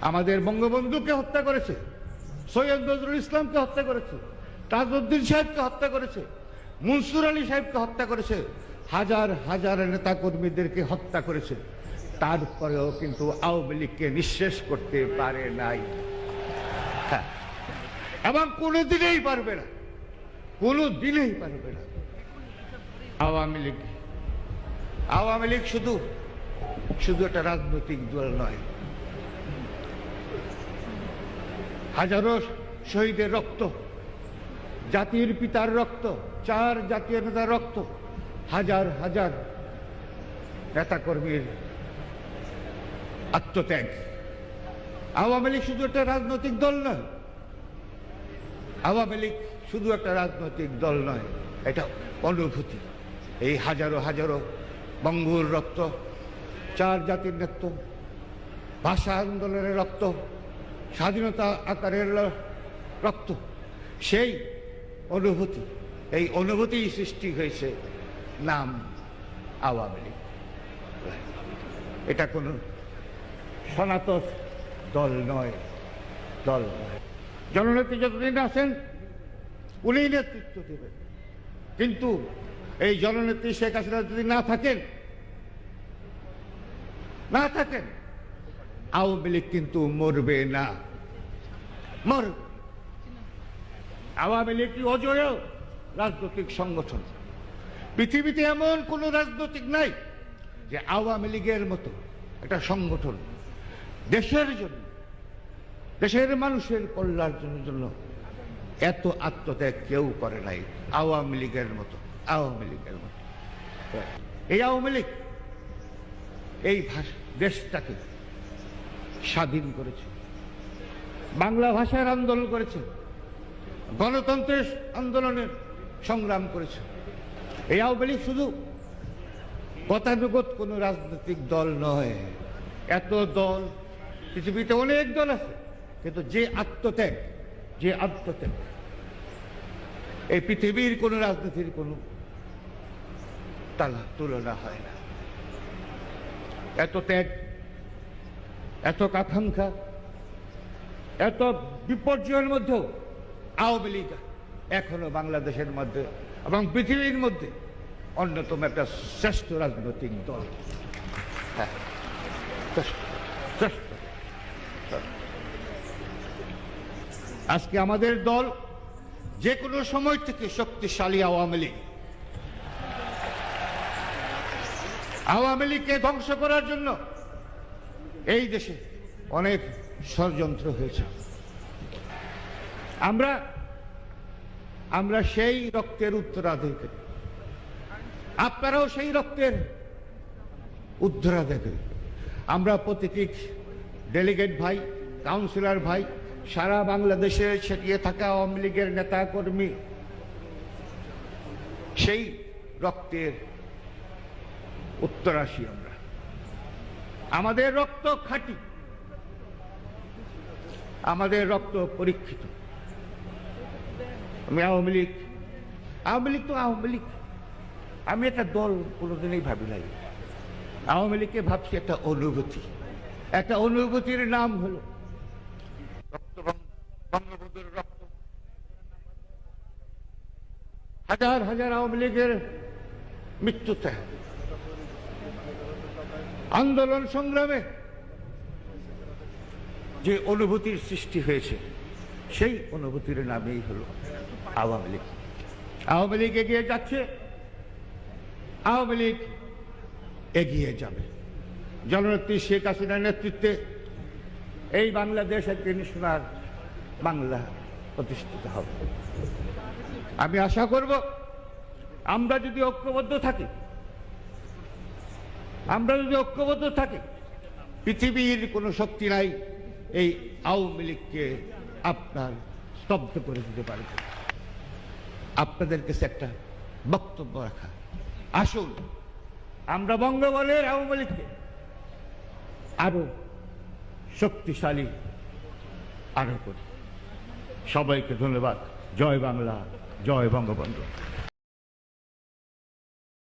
আমাদের বঙ্গবন্ধুকে হত্যা করেছে, সৈয়দ নজরুল ইসলামকে হত্যা করেছে, তাজউদ্দিন সাহেবকে হত্যা করেছে, মনসুর আলী সাহেবকে হত্যা করেছে, হাজার হাজার নেতা কর্মীদেরকে হত্যা করেছে। তারপরেও কিন্তু আওয়ামী লীগকে নিঃশেষ করতে পারে নাই, এবং কোনোদিনেই পারবে না, কোনোদিনেই পারবে না। আওয়ামী লীগ শুধু একটা রাজনৈতিক দল নয়। হাজারো শহীদের রক্ত, জাতির পিতার রক্ত, 4 জাতীয় নেতার রক্ত, হাজার হাজার নেতাকর্মীর আত্মত্যাগ। আওয়ামী লীগ শুধু একটা রাজনৈতিক দল নয়, আওয়ামী লীগ শুধু একটা রাজনৈতিক দল নয়, এটা অনুভূতি। এই হাজারো হাজারো বঙ্গুর রক্ত, 4 জাতির নেত্র, ভাষা আন্দোলনের রক্ত, স্বাধীনতা আকারের রক্ত, সেই অনুভূতি, এই অনুভূতি সৃষ্টি হয়েছে নাম আওয়ামী লীগ। এটা কোনো সনাতন দল নয়, দল নয়। জননেত্রী যতদিন আছেন উনি নেতৃত্ব দেবেন, কিন্তু এই জননেত্রী শেখ হাসিনা যদি না থাকেন আওয়ামী লীগ কিন্তু মরবে না, মরবে। আওয়ামী লীগ অজেয় রাজনৈতিক সংগঠন। পৃথিবীতে এমন কোন রাজনৈতিক নাই যে আওয়ামী লীগের মতো একটা সংগঠন দেশের জন্য, দেশের মানুষের কল্যাণের জন্য এত আত্মত্যাগ কেউ করে নাই আওয়ামী লীগের মতো। এই আওয়ামী লীগ এই দেশটাকে স্বাধীন করেছে, বাংলা ভাষার আন্দোলন করেছে, গণতন্ত্রের আন্দোলনের সংগ্রাম করেছে। এই আওয়ামী লীগ শুধু গতানুগত কোন রাজনৈতিক দল নয়। এত দল পৃথিবীতে অনেক দল আছে, কিন্তু যে আত্মত্যাগ এই পৃথিবীর কোন রাজনীতির কোন তুলনা হয় না। এত ত্যাগ, এত আকাঙ্ক্ষা, এত বিপর্যয়ের মধ্যেও আওয়ামী লীগ এখনো বাংলাদেশের মধ্যে এবং পৃথিবীর মধ্যে অন্যতম একটা শ্রেষ্ঠ রাজনৈতিক দল। আজকে আমাদের দল যে কোনো সময় থেকে শক্তিশালী। আওয়ামী লীগকে ধ্বংস করার জন্য এই দেশে অনেক ষড়যন্ত্র হয়েছে। আমরা সেই রক্তের উত্তরাধিকারী, আপনারাও সেই রক্তের উত্তরাধিকারী। আমরা প্রতিটি ডেলিগেট ভাই, কাউন্সিলর ভাই, সারা বাংলাদেশে ছড়িয়ে থাকা আওয়ামী লীগের নেতা কর্মী সেই রক্তের উত্তরাসী। আমাদের রক্ত খাঁটি, আমাদের রক্ত পরীক্ষিত। আমি আওয়ামী লীগ তো আওয়ামী লীগ, আমি একটা দল কোনোদিনই ভাবি নাই। আওয়ামী লীগকে ভাবছি একটা অনুভূতি, একটা অনুভূতির নাম হলো বঙ্গবন্ধুর রক্ত। হাজার হাজার আওয়ামী লীগের মৃত্যুতে, আন্দোলন সংগ্রামে যে অনুভূতির সৃষ্টি হয়েছে, সেই অনুভূতির নামেই হলো আওয়ামী লীগ। আওয়ামী লীগ এগিয়ে যাচ্ছে, আওয়ামী লীগ এগিয়ে যাবে। জননেত্রী শেখ হাসিনার নেতৃত্বে এই বাংলাদেশ একদিন সোনার বাংলা প্রতিষ্ঠিত হবে। আমি আশা করব আমরা যদি ঐক্যবদ্ধ থাকি, পৃথিবীর কোনো শক্তি নাই এই আওয়ামী লীগকে আপনার স্তব্ধ করে দিতে পারবে। আপনাদের কাছে একটা বক্তব্য রাখা, আসুন আমরা বঙ্গবলের আওয়ামী লীগকে আরো শক্তিশালী আরো করি। সবাইকে ধন্যবাদ। জয় বাংলা, জয় বঙ্গবন্ধু।